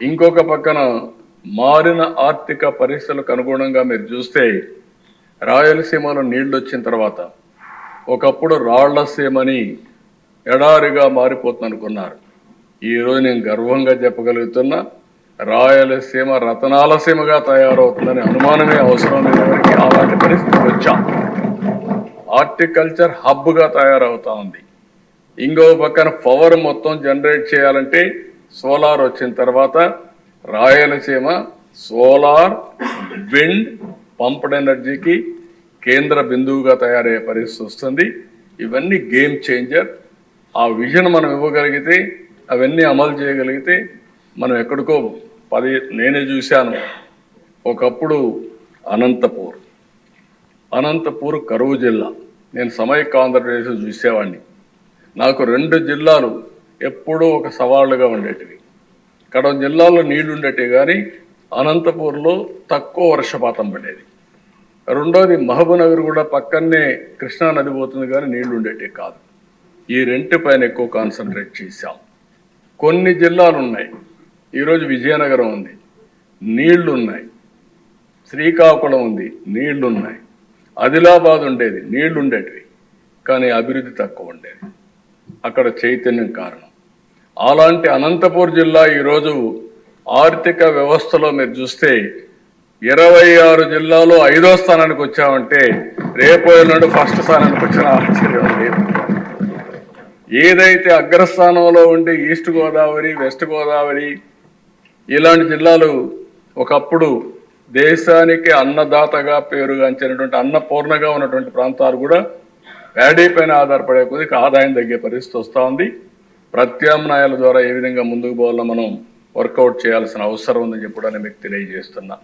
ఇంకొక పక్కన మారిన ఆర్థిక పరిస్థితులకు అనుగుణంగా మీరు చూస్తే రాయలసీమలో నీళ్లు వచ్చిన తర్వాత ఒకప్పుడు రాళ్లసీమని ఎడారిగా మారిపోతుంది అనుకున్నారు. ఈరోజు నేను గర్వంగా చెప్పగలుగుతున్నా, రాయలసీమ రతనాల సీమగా తయారవుతుందని అనుమానమే అవసరం లేని అలాంటి పరిస్థితికి వచ్చాం. హార్టికల్చర్ హబ్గా తయారవుతా ఉంది. ఇంకో పక్కన పవర్ మొత్తం జనరేట్ చేయాలంటే సోలార్ వచ్చిన తర్వాత రాయలసీమ సోలార్, విండ్, పంప్డ్ ఎనర్జీకి కేంద్ర బిందువుగా తయారయ్యే పరిస్థితి వస్తుంది. ఇవన్నీ గేమ్ చేంజర్. ఆ విజన్ మనం ఇవ్వగలిగితే, అవన్నీ అమలు చేయగలిగితే మనం ఎక్కడికో నేనే చూశాను. ఒకప్పుడు అనంతపూర్ కరువు జిల్లా, నేను సమైక్య ఆంధ్రప్రదేశ్ చూసేవాడిని. నాకు 2 జిల్లాలు ఎప్పుడూ ఒక సవాళ్ళుగా ఉండేటివి. కడప జిల్లాలో నీళ్లు ఉండేటివి కానీ అనంతపూర్లో తక్కువ వర్షపాతం పడేది. రెండోది మహబూబ్నగర్ కూడా పక్కనే కృష్ణా నది పోతుంది కానీ నీళ్లు ఉండేటివి కాదు. ఈ రెంటిపైన ఎక్కువ కాన్సన్ట్రేట్ చేశాం. కొన్ని జిల్లాలు ఉన్నాయి, ఈరోజు విజయనగరం ఉంది, నీళ్లు ఉన్నాయి. శ్రీకాకుళం ఉంది, నీళ్లు ఉన్నాయి. ఆదిలాబాద్ ఉండేది, నీళ్లు ఉండేటివి కానీ అభివృద్ధి తక్కువ ఉండేది. అక్కడ చైతన్యం కారణం. అలాంటి అనంతపూర్ జిల్లా ఈరోజు ఆర్థిక వ్యవస్థలో మీరు చూస్తే 26 జిల్లాలో 5వ స్థానానికి వచ్చామంటే రేపు ఎల్లుండి ఫస్ట్ స్థానానికి వచ్చిన ఆశ్చర్యం లేదు. ఏదైతే అగ్రస్థానంలో ఉండే ఈస్ట్ గోదావరి, వెస్ట్ గోదావరి ఇలాంటి జిల్లాలు ఒకప్పుడు దేశానికి అన్నదాతగా పేరుగాంచినటువంటి అన్నపూర్ణగా ఉన్నటువంటి ప్రాంతాలు కూడా ప్యాడీ పైన ఆధారపడే కొద్దిగా ఆదాయం తగ్గే పరిస్థితి వస్తూ ఉంది. ప్రత్యామ్నాయాల ద్వారా ఏ విధంగా ముందుకు పోవాలో మనం వర్కౌట్ చేయాల్సిన అవసరం ఉందని చెప్పడానికి మీకు తెలియజేస్తున్నా.